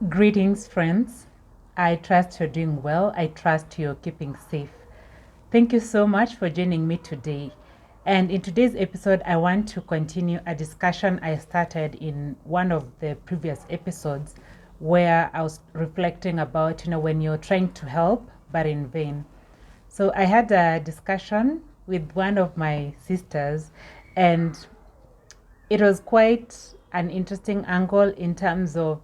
Greetings, friends. I trust you're doing well. I trust you're keeping safe. Thank you so much for joining me today. And in today's episode, I want to continue a discussion I started in one of the previous episodes where I was reflecting about, when you're trying to help but in vain. So I had a discussion with one of my sisters, and it was quite an interesting angle in terms of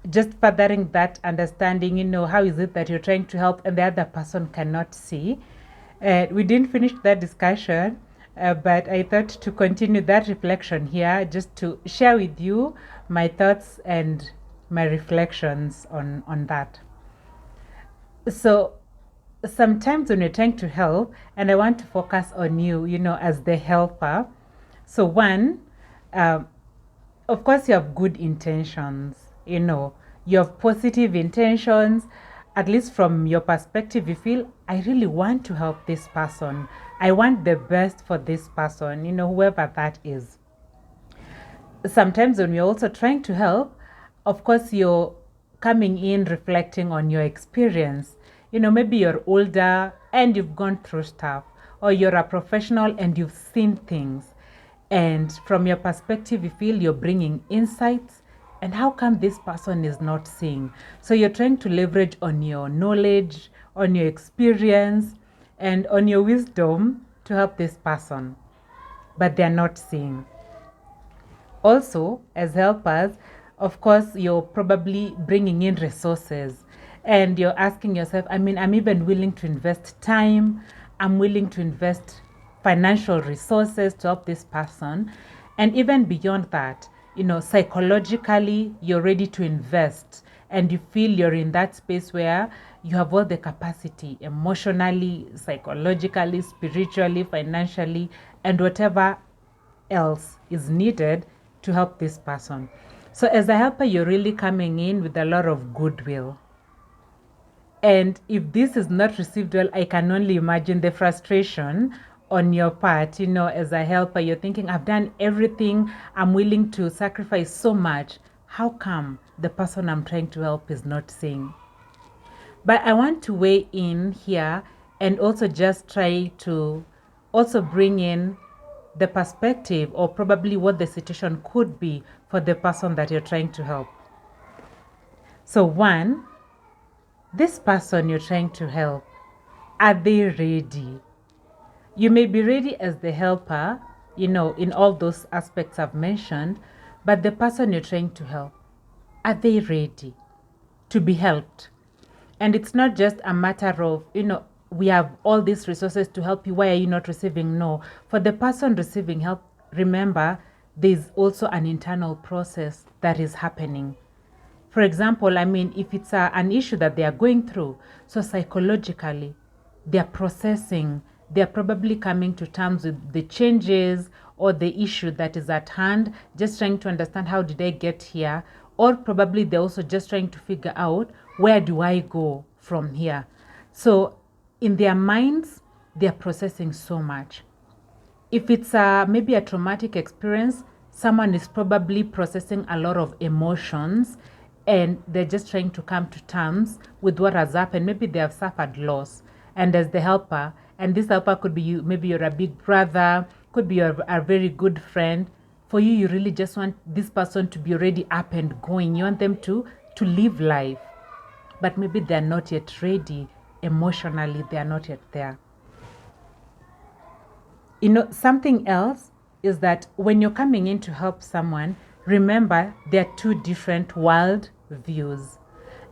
just furthering that understanding, how is it that you're trying to help and the other person cannot see. We didn't finish that discussion, but I thought to continue that reflection here just to share with you my thoughts and my reflections on that. So sometimes when you're trying to help, and I want to focus on you, as the helper. So one, um, of course you have good intentions, you have positive intentions. At least from your perspective, you feel, I really want to help this person, I want the best for this person, whoever that is. Sometimes when you're also trying to help, of course you're coming in reflecting on your experience. Maybe you're older and you've gone through stuff, or you're a professional and you've seen things, and from your perspective you feel you're bringing insights, and how come this person is not seeing? So you're trying to leverage on your knowledge, on your experience, and on your wisdom to help this person, but they're not seeing. Also, as helpers, of course, you're probably bringing in resources, and you're asking yourself, I'm even willing to invest time, I'm willing to invest financial resources to help this person. And even beyond that, psychologically, you're ready to invest, and you feel you're in that space where you have all the capacity emotionally, psychologically, spiritually, financially, and whatever else is needed to help this person. So as a helper, you're really coming in with a lot of goodwill. And if this is not received well, I can only imagine the frustration on your part. As a helper, you're thinking, I've done everything, I'm willing to sacrifice so much. How come the person I'm trying to help is not seeing? But I want to weigh in here and also just try to also bring in the perspective, or probably what the situation could be for the person that you're trying to help. So one, this person you're trying to help, are they ready? You may be ready as the helper, in all those aspects I've mentioned, but the person you're trying to help, are they ready to be helped? And it's not just a matter of, we have all these resources to help you, why are you not receiving? No. For the person receiving help, remember, there's also an internal process that is happening. For example, if it's an issue that they are going through, so psychologically, they're processing, they're probably coming to terms with the changes or the issue that is at hand, just trying to understand, how did I get here? Or probably they're also just trying to figure out, where do I go from here? So in their minds, they're processing so much. If it's maybe a traumatic experience, someone is probably processing a lot of emotions, and they're just trying to come to terms with what has happened. Maybe they have suffered loss. And as the helper, and this helper could be you, maybe you're a big brother, could be a very good friend. For you, you really just want this person to be already up and going. You want them to live life. But maybe they're not yet ready emotionally, they're not yet there. Something else is that when you're coming in to help someone, remember there are two different world views.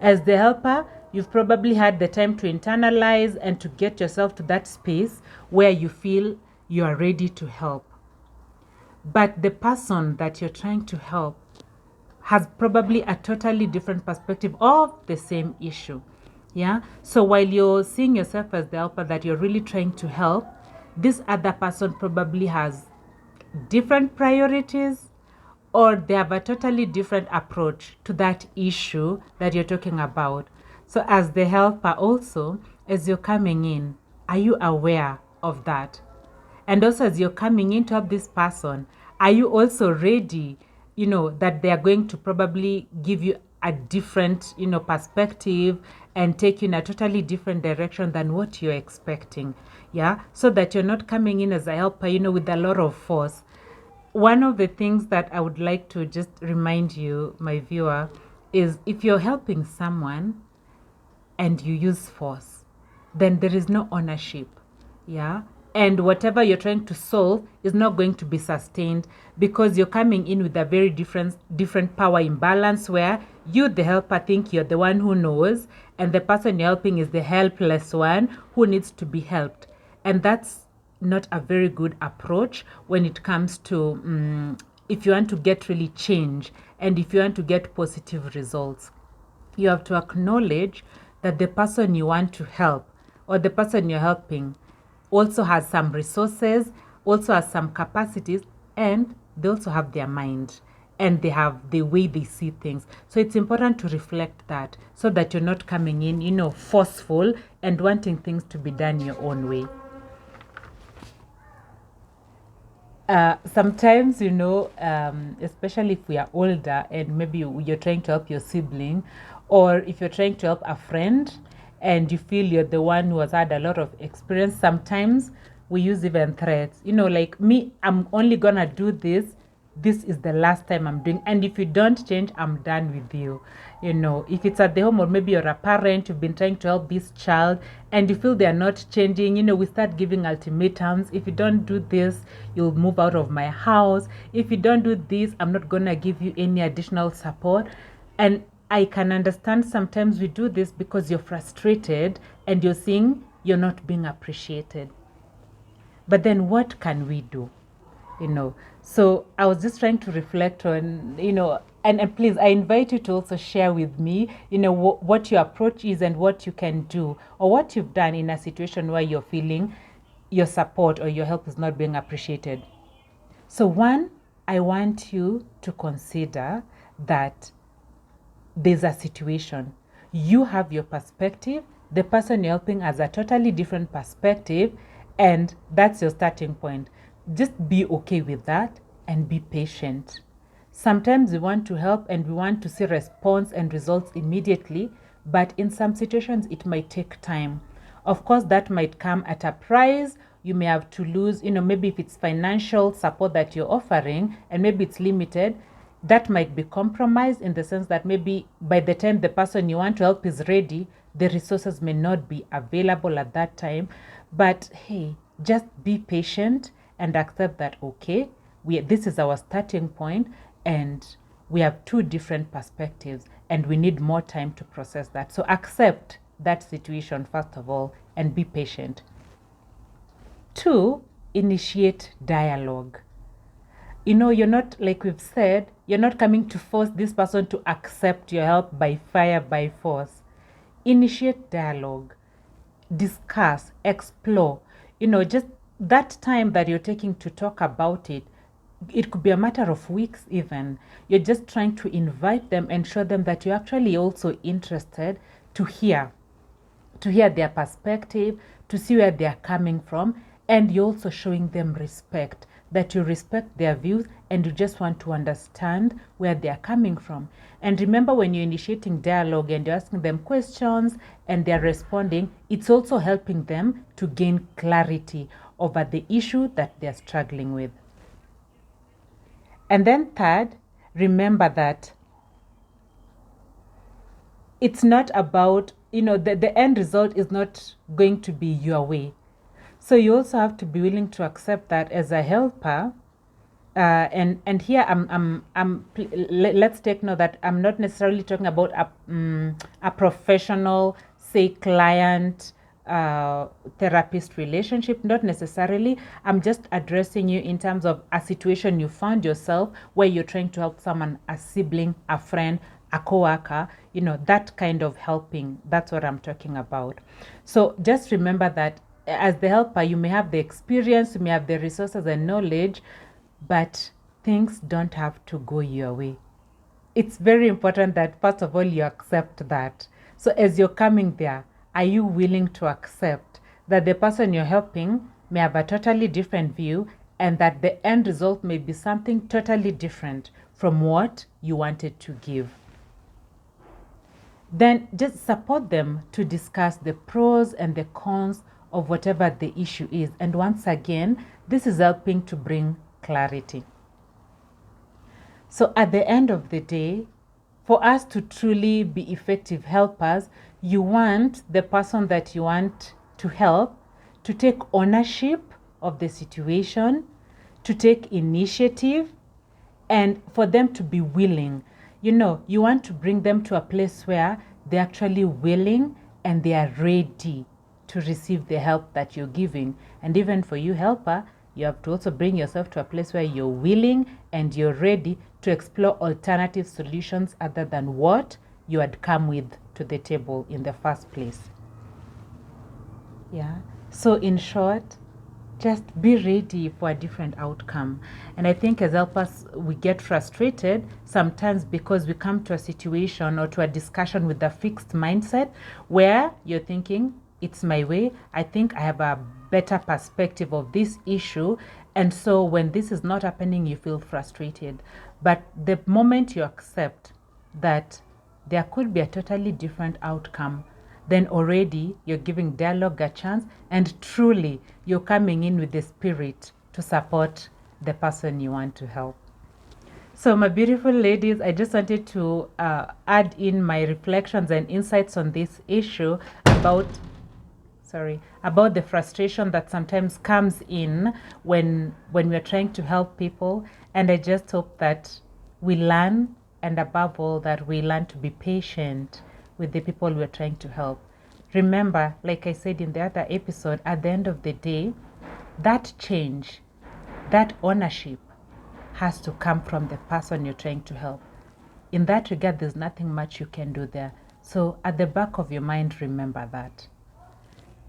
As the helper, you've probably had the time to internalize and to get yourself to that space where you feel you are ready to help. But the person that you're trying to help has probably a totally different perspective of the same issue. Yeah. So while you're seeing yourself as the helper that you're really trying to help, this other person probably has different priorities, or they have a totally different approach to that issue that you're talking about. So as the helper also, as you're coming in, are you aware of that? And also as you're coming in to help this person, are you also ready, that they are going to probably give you a different, perspective and take you in a totally different direction than what you're expecting. Yeah. So that you're not coming in as a helper, with a lot of force. One of the things that I would like to just remind you, my viewer, is if you're helping someone and you use force, then there is no ownership. Yeah. And whatever you're trying to solve is not going to be sustained because you're coming in with a very different power imbalance where you, the helper, think you're the one who knows, and the person you're helping is the helpless one who needs to be helped. And that's not a very good approach when it comes to if you want to get really change and if you want to get positive results. You have to acknowledge that the person you want to help or the person you're helping also has some resources, also has some capacities, and they also have their mind and they have the way they see things. So it's important to reflect that so that you're not coming in, forceful and wanting things to be done your own way. Sometimes, especially if we are older and maybe you're trying to help your sibling, or if you're trying to help a friend and you feel you're the one who has had a lot of experience, sometimes we use even threats. Like me, I'm only gonna do this. This is the last time I'm doing. And if you don't change, I'm done with you. If it's at the home or maybe you're a parent, you've been trying to help this child and you feel they're not changing, we start giving ultimatums. If you don't do this, you'll move out of my house. If you don't do this, I'm not going to give you any additional support. And I can understand sometimes we do this because you're frustrated and you're seeing you're not being appreciated. But then what can we do? So I was just trying to reflect on, and please, I invite you to also share with me, what your approach is and what you can do or what you've done in a situation where you're feeling your support or your help is not being appreciated. So one, I want you to consider that there's a situation. You have your perspective, the person you're helping has a totally different perspective, and that's your starting point. Just be okay with that and be patient. Sometimes we want to help and we want to see response and results immediately, but in some situations it might take time. Of course, that might come at a price. You may have to lose, maybe if it's financial support that you're offering and maybe it's limited, that might be compromised in the sense that maybe by the time the person you want to help is ready, the resources may not be available at that time. But hey, just be patient and accept that, okay, this is our starting point and we have two different perspectives and we need more time to process that. So accept that situation first of all and be patient. 2, initiate dialogue. You're not, like we've said, you're not coming to force this person to accept your help by fire, by force. Initiate dialogue, discuss, explore, just that time that you're taking to talk about it. It could be a matter of weeks even. You're just trying to invite them and show them that you're actually also interested to hear their perspective, to see where they're coming from, and you're also showing them respect, that you respect their views and you just want to understand where they're coming from. And remember, when you're initiating dialogue and you're asking them questions and they're responding, it's also helping them to gain clarity over the issue that they're struggling with. And then 3rd, remember that it's not about, the end result is not going to be your way. So you also have to be willing to accept that as a helper. And here let's take note that I'm not necessarily talking about a professional, say, client therapist relationship, not necessarily. I'm just addressing you in terms of a situation you found yourself where you're trying to help someone, a sibling, a friend, a coworker, that kind of helping. That's what I'm talking about. So just remember that as the helper, you may have the experience, you may have the resources and knowledge, but things don't have to go your way. It's very important that first of all you accept that. So as you're coming there, are you willing to accept that the person you're helping may have a totally different view and that the end result may be something totally different from what you wanted to give? then just support them to discuss the pros and the cons of whatever the issue is. And once again, this is helping to bring clarity. So at the end of the day, for us to truly be effective helpers, you want the person that you want to help to take ownership of the situation, to take initiative, and for them to be willing. You know, you want to bring them to a place where they're actually willing and they are ready to receive the help that you're giving. And even for you, helper, you have to also bring yourself to a place where you're willing and you're ready to explore alternative solutions other than what you had come with to the table in the first place. Yeah. So in short, just be ready for a different outcome. And I think as helpers, we get frustrated sometimes because we come to a situation or to a discussion with a fixed mindset where you're thinking, it's my way. I think I have a better perspective of this issue. And so when this is not happening, you feel frustrated. But the moment you accept that there could be a totally different outcome, then already you're giving dialogue a chance, and truly you're coming in with the spirit to support the person you want to help. So my beautiful ladies, I just wanted to add in my reflections and insights on this issue about the frustration that sometimes comes in when we're trying to help people. And I just hope that we learn, and above all, that we learn to be patient with the people we're trying to help. Remember, like I said in the other episode, at the end of the day, that change, that ownership has to come from the person you're trying to help. In that regard, there's nothing much you can do there. So at the back of your mind, remember that.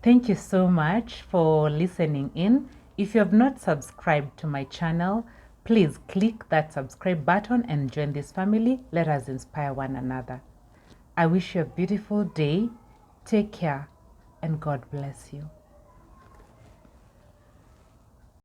Thank you so much for listening in. If you have not subscribed to my channel, please click that subscribe button and join this family. Let us inspire one another. I wish you a beautiful day. Take care, and God bless you.